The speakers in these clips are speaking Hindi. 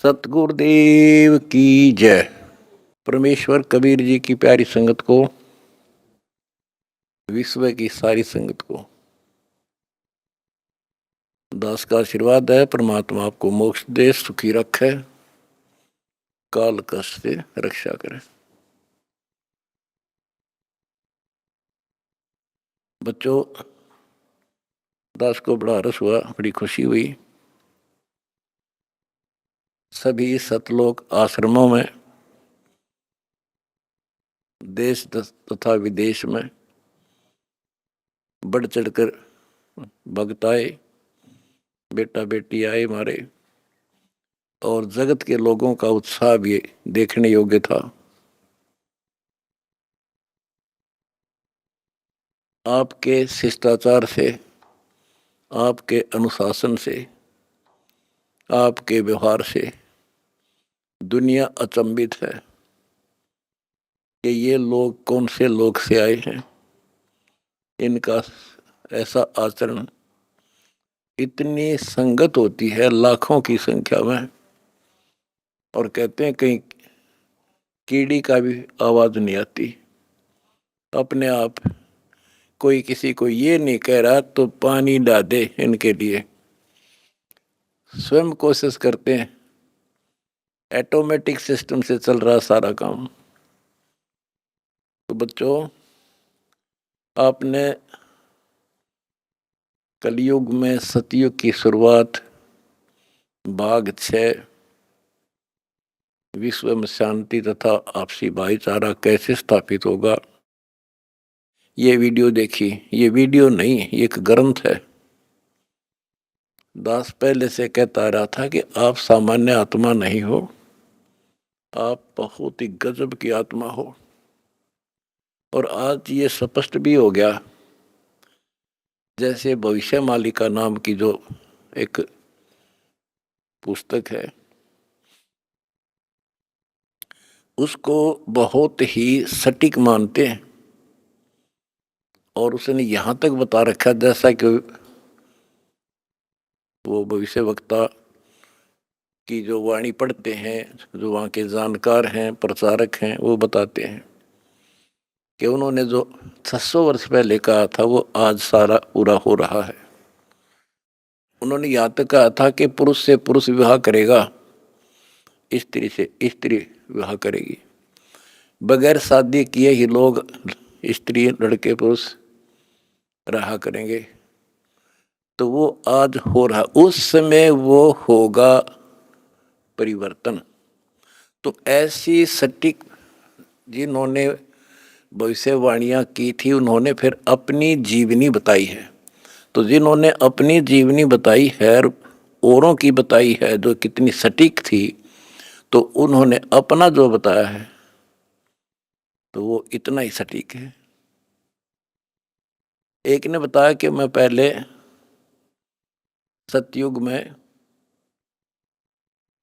सतगुरुदेव की जय। परमेश्वर कबीर जी की प्यारी संगत को, विश्व की सारी संगत को दास का आशीर्वाद है। परमात्मा आपको मोक्ष दे, सुखी रखे, काल कष्ट से रक्षा करे। बच्चों, दास को बड़ा रस हुआ, बड़ी खुशी हुई। सभी सतलोक आश्रमों में, देश तथा विदेश में बढ़ चढ़कर भक्त आए, बेटा बेटी आए हमारे, और जगत के लोगों का उत्साह भी देखने योग्य था। आपके शिष्टाचार से, आपके अनुशासन से, आपके व्यवहार से दुनिया अचंभित है कि ये लोग कौन से लोग से आए हैं। इनका ऐसा आचरण, इतनी संगत होती है लाखों की संख्या में, और कहते हैं कहीं कीड़ी का भी आवाज नहीं आती। अपने आप कोई किसी को ये नहीं कह रहा तो पानी डाल दे, इनके लिए स्वयं कोशिश करते हैं। ऑटोमेटिक सिस्टम से चल रहा सारा काम। तो बच्चों, आपने कलयुग में सतयुग की शुरुआत भाग 6 विश्व में शांति तथा आपसी भाईचारा कैसे स्थापित होगा, ये वीडियो देखी। ये वीडियो नहीं, ये एक ग्रंथ है। दास पहले से कहता रहा था कि आप सामान्य आत्मा नहीं हो, आप बहुत ही गजब की आत्मा हो। और आज ये स्पष्ट भी हो गया। जैसे भविष्य मालिका नाम की जो एक पुस्तक है, उसको बहुत ही सटीक मानते हैं। और उसने यहाँ तक बता रखा, जैसा कि वो भविष्य वक्ता की जो वाणी पढ़ते हैं, जो वहाँ के जानकार हैं, प्रचारक हैं, वो बताते हैं कि उन्होंने जो 600 वर्ष पहले कहा था वो आज सारा पूरा हो रहा है। उन्होंने यहाँ तक कहा था कि पुरुष से पुरुष विवाह करेगा, स्त्री से स्त्री विवाह करेगी। बगैर शादी किए ही लोग, स्त्री लड़के पुरुष रहा करेंगे। तो वो आज हो रहा, उस समय वो होगा परिवर्तन। तो ऐसी सटीक जिन्होंने भविष्यवाणियां की थी, उन्होंने फिर अपनी जीवनी बताई है। तो जिन्होंने अपनी जीवनी बताई है, औरों की बताई है जो कितनी सटीक थी, तो उन्होंने अपना जो बताया है तो वो इतना ही सटीक है। एक ने बताया कि मैं पहले सतयुग में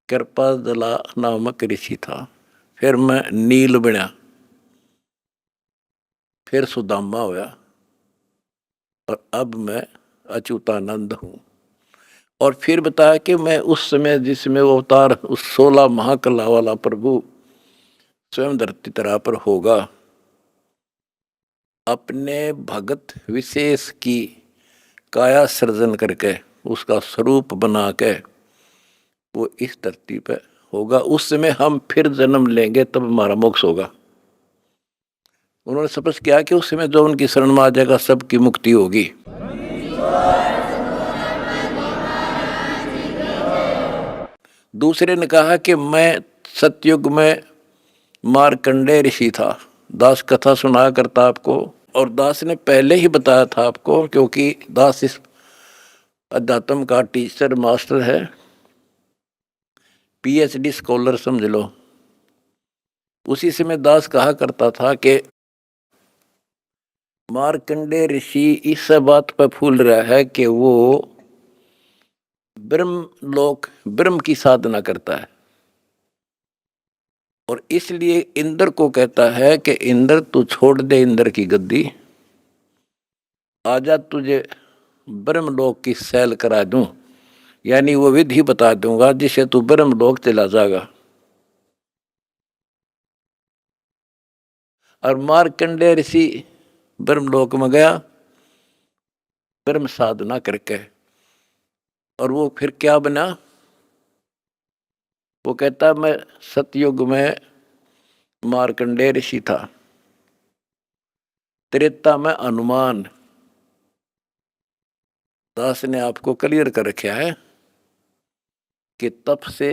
कृपाजला नामक ऋषि था, फिर मैं नील बना, फिर सुदामा होया, और अब मैं अच्युतानंद हूँ। और फिर बताया कि मैं उस समय जिसमें वो अवतार, उस 16 महाकला वाला प्रभु स्वयं धरती तरा पर होगा, अपने भगत विशेष की काया सृजन करके, उसका स्वरूप बना के वो इस धरती पे होगा। उस समय हम फिर जन्म लेंगे, तब हमारा मोक्ष होगा। उन्होंने स्पष्ट किया कि उस समय जो उनकी शरण में आ जाएगा, सबकी मुक्ति होगी। दूसरे ने कहा कि मैं सतयुग में मार्कंडेय ऋषि था। दास कथा सुनाया करता आपको, और दास ने पहले ही बताया था आपको, क्योंकि दास इस अध्यात्म का टीचर मास्टर है, पीएचडी स्कॉलर समझ लो। उसी समय दास कहा करता था कि मार्कंडेय ऋषि इस बात पर फूल रहा है कि वो ब्रह्म की साधना करता है, और इसलिए इंद्र को कहता है कि इंद्र तू छोड़ दे इंद्र की गद्दी, आजा तुझे ब्रह्मलोक की सैल करा दूं, यानी वो विधि बता दूंगा जिससे तू ब्रह्मलोक चला जाएगा। और मार्कंडेय ऋषि ब्रह्मलोक में गया ब्रह्म साधना करके, और वो फिर क्या बना? वो कहता मैं सतयुग में मार्कंडेय ऋषि था, त्रेता में हनुमान। दास ने आपको क्लियर कर रखा है कि तप से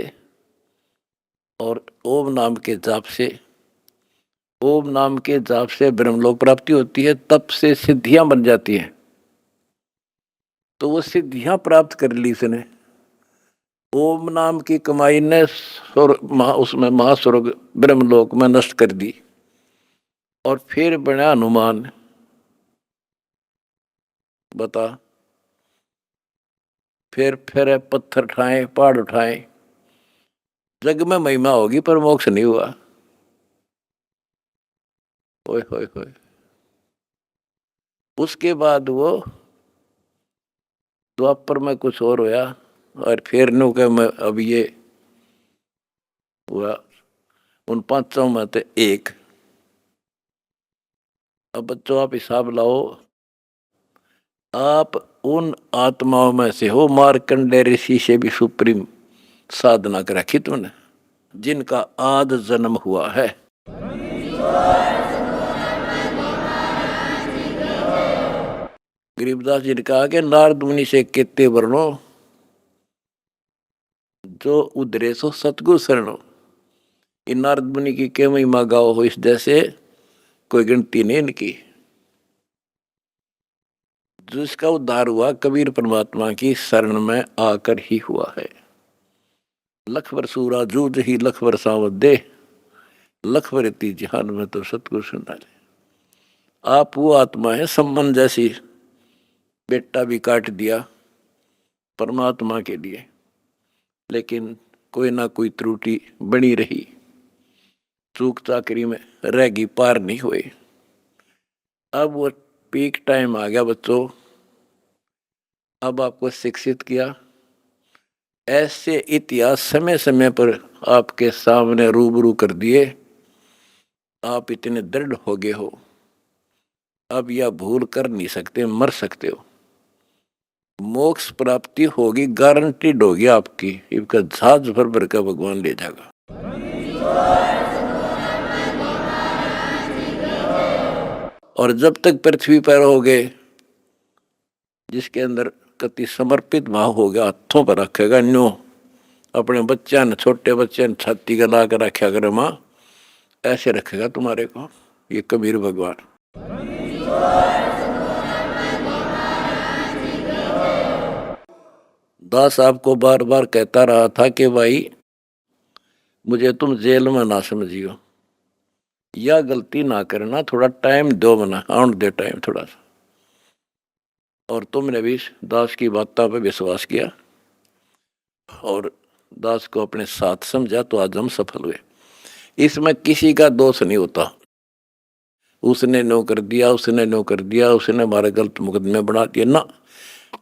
और ओम नाम के जाप से, ओम नाम के जाप से ब्रह्मलोक प्राप्ति होती है, तप से सिद्धियां बन जाती हैं। तो वो सिद्धियां प्राप्त कर ली इसने। ओम नाम की कमाई ने उसमें महास्वर्ग ब्रह्मलोक में नष्ट कर दी, और फिर बना हनुमान। बता, फिर पत्थर उठाए, पहाड़ उठाए, जग में महिमा होगी पर मोक्ष नहीं हुआ। ओए होए होए। उसके बाद वो द्वापर में कुछ और होया, और फिर नु के मैं अब ये हुआ उन पांचों में से एक। अब बच्चों आप हिसाब लाओ, आप उन आत्माओं में से हो मार्कंडेय ऋषि से भी सुप्रीम साधना कर रखी तुमने, जिनका आद जन्म हुआ है। गरीबदास जी ने कहा कि नारद मुनि से केते वर्णो जो उधरे सो सतगुरु शरणो। इन नारद मुनि की के महिमा गाओ हो, इस जैसे कोई गिनती नहीं इनकी। जिसका उद्धार हुआ कबीर परमात्मा की शरण में आकर ही हुआ है। लख बरसूरा जूझ ही लख बरसावत दे, लख बरती जहान में तो सतगुरु सुना ले। आप वो आत्मा है सम्मन जैसी, बेटा भी काट दिया परमात्मा के लिए, लेकिन कोई ना कोई त्रुटि बनी रही, चूक चाकरी में रहेगी, पार नहीं हुए। अब वो पीक टाइम आ गया बच्चों, अब आपको शिक्षित किया। ऐसे इतिहास समय समय पर आपके सामने रूबरू कर दिए, आप इतने दृढ़ हो गए हो, अब यह भूल कर नहीं सकते, मर सकते हो। मोक्ष प्राप्ति होगी, गारंटीड होगी आपकी, इसका जहाज भर भर का भगवान ले जाएगा। और जब तक पृथ्वी पर रहोगे, जिसके अंदर कति समर्पित भाव हो गया, हाथों पर रखेगा न्यो, अपने बच्चा ने, छोटे बच्चे ने छाती का ला कर रखा करे माँ, ऐसे रखेगा तुम्हारे को ये कबीर भगवान। दास आपको बार बार कहता रहा था कि भाई मुझे तुम जेल में ना समझियो, या गलती ना करना, थोड़ा टाइम दो, मना आउट दे टाइम थोड़ा सा। और तुमने भी दास की बातों पे विश्वास किया और दास को अपने साथ समझा, तो आज हम सफल हुए। इसमें किसी का दोष नहीं होता, उसने नो कर दिया, उसने नो कर दिया, उसने हमारे गलत मुकदमे बना दिए ना।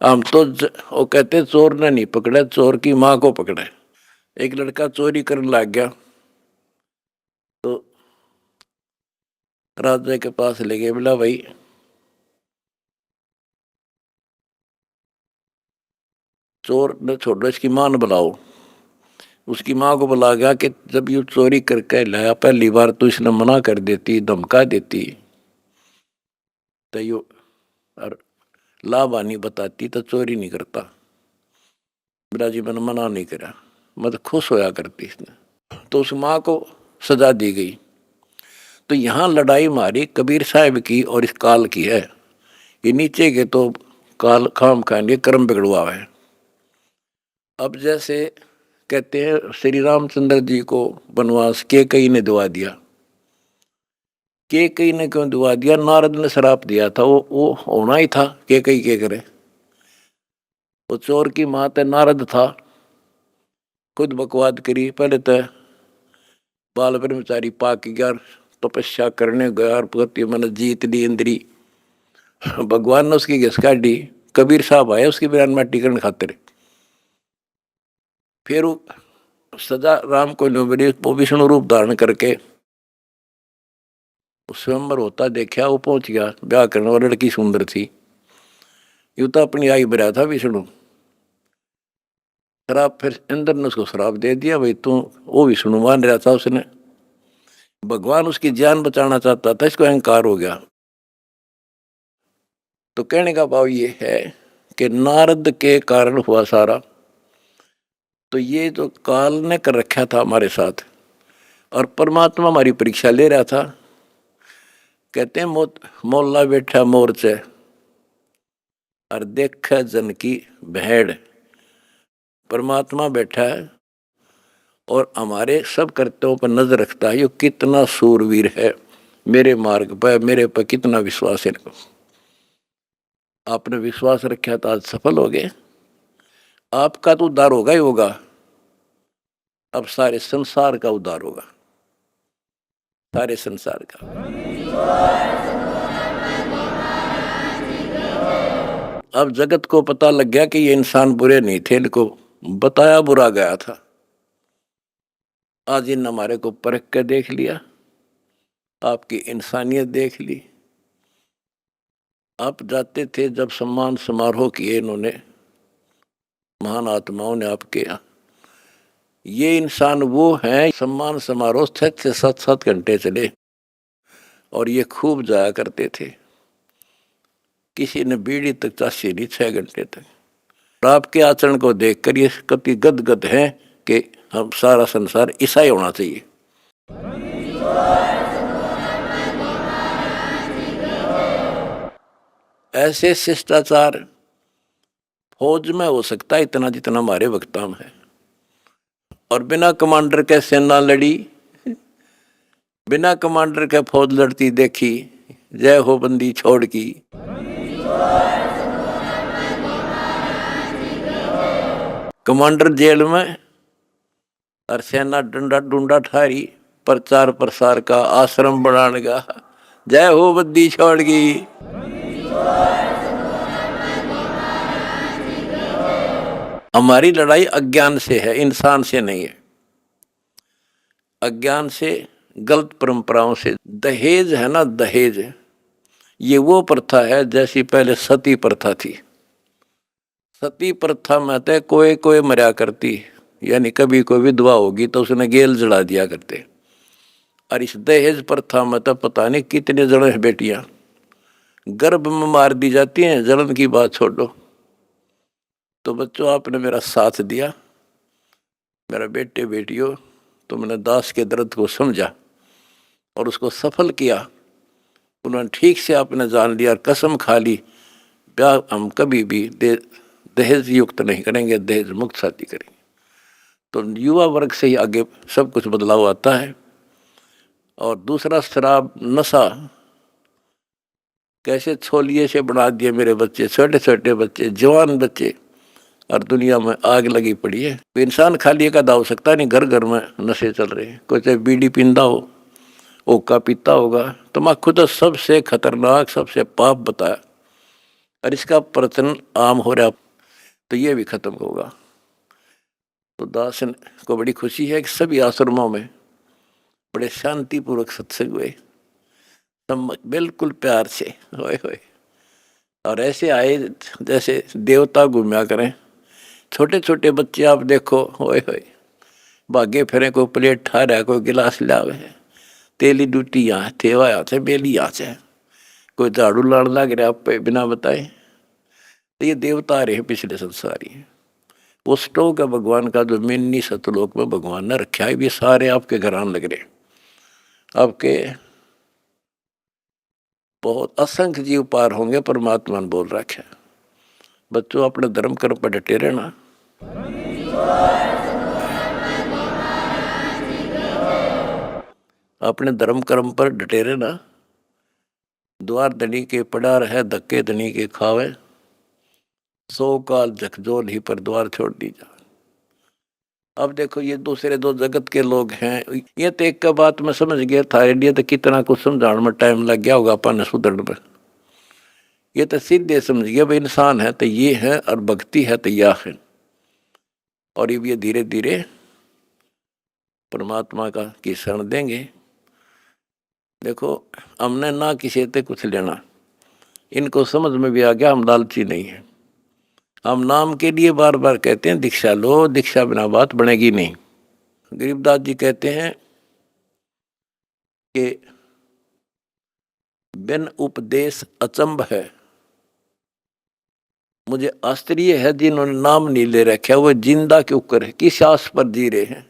हम तो वो कहते चोर ने नहीं पकड़े, चोर की माँ को पकड़े। एक लड़का चोरी करने लग गया, तो राजा के पास ले गए, बोला भाई चोर ने छोड़ो, इसकी मां ने बुलाओ। उसकी माँ को बुला गया कि जब ये चोरी करके लाया, पहली बार तो इसने मना कर देती, धमका देती, तो यो और लाभानी बताती तो चोरी नहीं करता। बोला जी मैंने मना नहीं करा, मतलब खुश होया करती इसने। तो उस माँ को सजा दी गई। तो यहाँ लड़ाई मारी कबीर साहब की और इस काल की है। ये नीचे के तो काल खाम खाएंगे, कर्म बिगड़वा है। अब जैसे कहते हैं श्री रामचंद्र जी को वनवास के कई ने दुआ दिया, के कई ने क्यों दुआ दिया? नारद ने श्राप दिया था, वो होना ही था, के कई के करे। वो चोर की माँ नारद था, खुद बकवाद करी। पहले तो बाल ब्रह्मचारी पाक गया, तपस्या करने गया और पति मन जीत ली इंद्री। भगवान ने उसकी घिस काटी। कबीर साहब आए उसकी बिरान माटी करने खातिर, फिर सजा राम को मिली, वो विष्णु रूप धारण करके स्वयंवर होता देखा, वो पहुंच गया ब्याह करने, और लड़की सुंदर थी। यूं तो अपनी आई भरा था विष्णु। शराब, फिर इंद्र ने उसको श्राप दे दिया, भाई तू, वो विष्णु मान रहा था उसने, भगवान उसकी जान बचाना चाहता था, इसको अहंकार हो गया। तो कहने का भाव ये है कि नारद के कारण हुआ सारा। तो ये जो काल ने कर रखा था हमारे साथ, और परमात्मा हमारी परीक्षा ले रहा था। कहते हैं मोल्ला बैठा मोर्चे और देख जन की भेड़। परमात्मा बैठा है और हमारे सब कर्तव्यों पर नजर रखता है। ये कितना सूरवीर है, मेरे मार्ग पर, मेरे पर कितना विश्वास है। आपने विश्वास रखा तो आज सफल हो गए। आपका तो उद्धार होगा ही होगा, अब सारे संसार का उद्धार होगा, सारे संसार का। अब जगत को पता लग गया कि ये इंसान बुरे नहीं थे, इनको बताया बुरा गया था। आज इन हमारे को परख कर देख लिया, आपकी इंसानियत देख ली। आप जाते थे जब सम्मान समारोह किए इन्होंने, महान आत्माओं ने आपके यहाँ। ये इंसान वो हैं, सम्मान समारोह 6 से 7 घंटे चले और ये खूब जाया करते थे। किसी ने बीड़ी तक चाशी नहीं 6 घंटे तक। और आपके आचरण को देखकर ये कति गदगद है कि हम सारा संसार ऐसा ही होना चाहिए। ऐसे शिष्टाचार फौज में हो सकता है इतना जितना हमारे वक्ता में है। और बिना कमांडर के सेना लड़ी, बिना कमांडर के फौज लड़ती देखी, जय हो बंदी छोड़ की। कमांडर जेल में और सेना डंडा डूंडा ठारी, प्रचार प्रसार का आश्रम बनाने का, जय हो बंदी छोड़ की। हमारी लड़ाई अज्ञान से है, इंसान से नहीं है। अज्ञान से, गलत परंपराओं से। दहेज है ना, दहेज, ये वो प्रथा है जैसी पहले सती प्रथा थी। सती प्रथा में तो कोई कोई मरा करती, यानी कभी कोई विधवा होगी तो उसने गेल जला दिया करते। और इस दहेज प्रथा में तो पता नहीं कितने जने बेटियां गर्भ में मार दी जाती हैं। जलन की बात छोड़ो। तो बच्चों, आपने मेरा साथ दिया, मेरा बेटे बेटियों, तुमने दास के दर्द को समझा और उसको सफल किया। उन्होंने ठीक से आपने जान लिया और कसम खा ली, ब्याह हम कभी भी दहेज युक्त नहीं करेंगे, दहेज मुक्त शादी करेंगे। तो युवा वर्ग से ही आगे सब कुछ बदलाव आता है। और दूसरा, शराब नशा कैसे छोलिए से बना दिए मेरे बच्चे, छोटे छोटे बच्चे, जवान बच्चे, और दुनिया में आग लगी पड़ी है। तो इंसान खाली एक आधा हो सकता नहीं, घर घर में नशे चल रहे हैं। कोई चाहे बीड़ी पींदा हो, ओका पीता होगा, तम्बाकू तो सबसे खतरनाक, सबसे पाप बताया, और इसका प्रचलन आम हो रहा। तो ये भी खत्म होगा। तो दास को बड़ी खुशी है कि सभी आश्रमों में बड़े शांतिपूर्वक सत्संग हुए, बिल्कुल प्यार से, होए होए। और ऐसे आए जैसे देवता घूमया करें। छोटे छोटे बच्चे आप देखो, होए होए, भागे फिरे, कोई प्लेट ठा रहा, कोई गिलास लावे, तेली डूटी यहाँ थेवा यहाँ से बेली यहाँ से, कोई झाड़ू लाड़ लग रहा आप पे बिना बताए। तो ये देवता रहे पिछले संसारी। वो स्टोक है भगवान का, जो मिन्नी सतलोक में भगवान ने रखा है। ये सारे आपके घर आने लग रहे। आपके बहुत असंख्य जीव पार होंगे, परमात्मा ने बोल रखा है। बच्चों, अपने धर्म कर्म पर डटे रहना। अपने धर्म कर्म पर डटे रहना। द्वार धनी के पड़ा रहे, धक्के धनी के खावे, 100 काल झकझोल ही पर द्वार छोड़ दी जा। अब देखो, ये दूसरे दो जगत के लोग हैं। ये तो एक का बात मैं समझ गया था, लिए तो कितना कुछ समझाने में टाइम लग गया होगा अपन सुधरने में। ये तो सीधे समझ गया भाई, इंसान है तो ये है और भक्ति है तो यह है। और ये धीरे धीरे परमात्मा का की शरण देंगे। देखो, हमने ना किसी से कुछ लेना, इनको समझ में भी आ गया हम लालची नहीं है। हम नाम के लिए बार बार कहते हैं दीक्षा लो, दीक्षा बिना बात बनेगी नहीं। गरीबदास जी कहते हैं कि बिन उपदेश अचंभ है। मुझे आश्चर्य है जिन्होंने नाम नहीं ले रखा वो जिंदा क्यों करे, किस आस पर जी रहे हैं।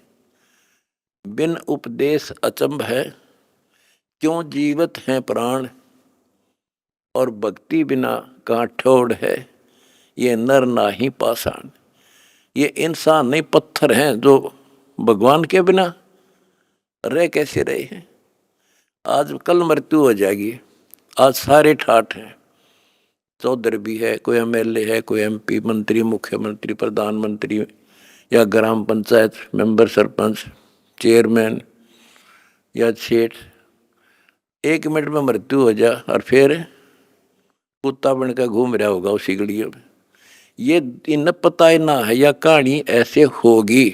बिन उपदेश अचंभ है, क्यों जीवित हैं प्राण, और भक्ति बिना कहाँ ठोड़ है, ये नर नाही पाषाण। ये इंसान नहीं, पत्थर हैं जो भगवान के बिना रह कैसे रहे हैं। आज कल मृत्यु हो जाएगी, आज सारे ठाठ हैं। चौधरी भी है, कोई एमएलए है, कोई एमपी, मंत्री, मुख्यमंत्री, प्रधानमंत्री या ग्राम पंचायत मेंबर, सरपंच, चेयरमैन या सेठ। 1 मिनट में मृत्यु हो जा और फिर कुत्ता बनकर घूम रहा होगा उसी गलियों में। ये इन पता ही ना है या कहानी ऐसे होगी,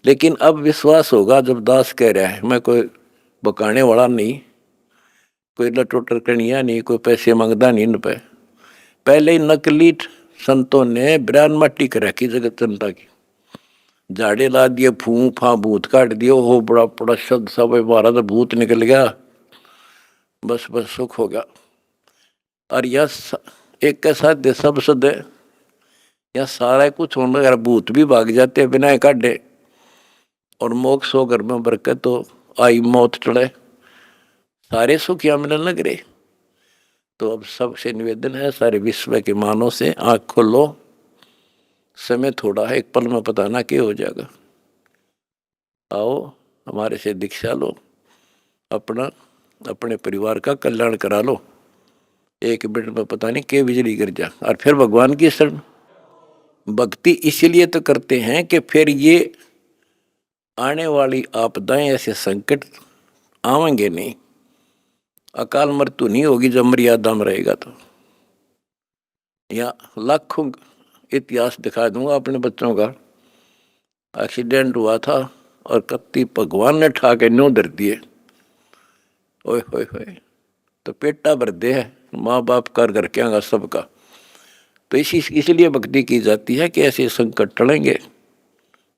लेकिन अब विश्वास होगा जब दास कह रहा है। मैं कोई बकाने वाला नहीं, कोई लटोटर कनिया नहीं, कोई पैसे मांगता नहीं इन पे। पहले ही नकली संतों ने ब्रान मट्टी कर रखी जगत जनता की, झाड़े ला दिए, फूं फा भूत काट दिए। हो बड़ा बड़ा शब्द सब मारा तो भूत निकल गया, बस बस सुख हो गया। और यह एक के साथ दे सब सदे या सारा कुछ होने अगर भूत भी भाग जाते बिना काटे, और मोक्ष हो घर में बरकत तो आई, मौत टले, सारे सुख यहाँ मिलने लग रहे। तो अब सबसे निवेदन है, सारे विश्व के मानव से आँख खोलो, समय थोड़ा है, एक पल में पता ना क्या हो जाएगा। आओ हमारे से दीक्षा लो, अपना अपने परिवार का कल्याण करा लो। 1 मिनट में पता नहीं क्या बिजली गिर जा, और फिर भगवान की शरण। भक्ति इसलिए तो करते हैं कि फिर ये आने वाली आपदाएं, ऐसे संकट आवेंगे नहीं, अकाल मृत्यु नहीं होगी जब मर्यादा में रहेगा। तो या लाखों इतिहास दिखा दूंगा अपने बच्चों का। एक्सीडेंट हुआ था और कत्ती भगवान ने ठा के न्यों धर दिए, ओए होए होए, तो पेटा भर दे है माँ बाप कर घर के आगा सबका। तो इसलिए भक्ति की जाती है कि ऐसे संकट टलेंगे,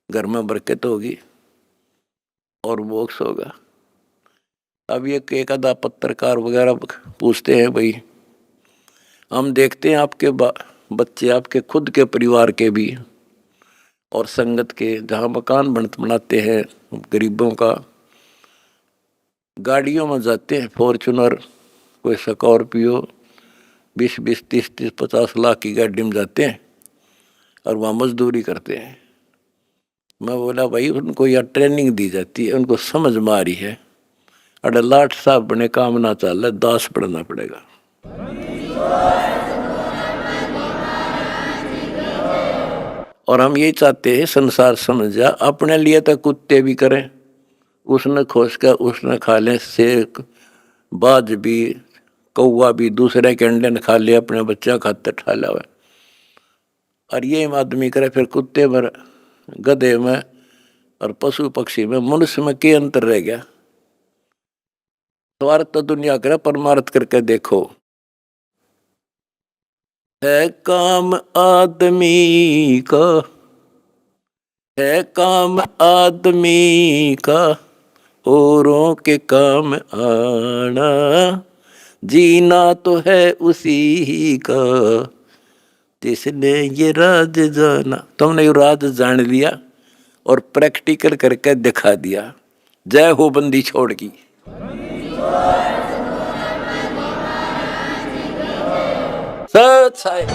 घर में बरकत होगी और मोक्ष होगा। अब ये एक आधा पत्रकार वगैरह पूछते हैं, भाई हम देखते हैं आपके बच्चे, आपके खुद के परिवार के भी और संगत के, जहाँ मकान बनाते हैं गरीबों का, गाड़ियों में जाते हैं, फॉर्चूनर, कोई स्कॉर्पियो, 20-20, 30-30, 50 लाख की गाड़ी में जाते हैं और वहाँ मजदूरी करते हैं। मैं बोला भाई उनको यह ट्रेनिंग दी जाती है, उनको समझ में आ रही है। अरे लाट साहब बने काम ना चल रहा, दास पढ़ना पड़ेगा। और हम ये चाहते हैं संसार समझ जा, अपने लिए तो कुत्ते भी करें, उसने खोज कर उसने खा लें, शेर बाज भी, कौवा भी दूसरे के अंडे ने खा ले, अपने बच्चा खाते ठा लावे। और ये आदमी करे फिर कुत्ते में, गधे में और पशु पक्षी में, मनुष्य में क्या अंतर रह गया। स्वार्थ तो दुनिया करे, परमार्थ करके देखो। है काम आदमी का, है काम आदमी का, औरों के काम आना, जीना तो है उसी का जिसने ये राज जाना। तुमने ये राज जान लिया और प्रैक्टिकल करके दिखा दिया। जय हो बंदी छोड़ की। सच है।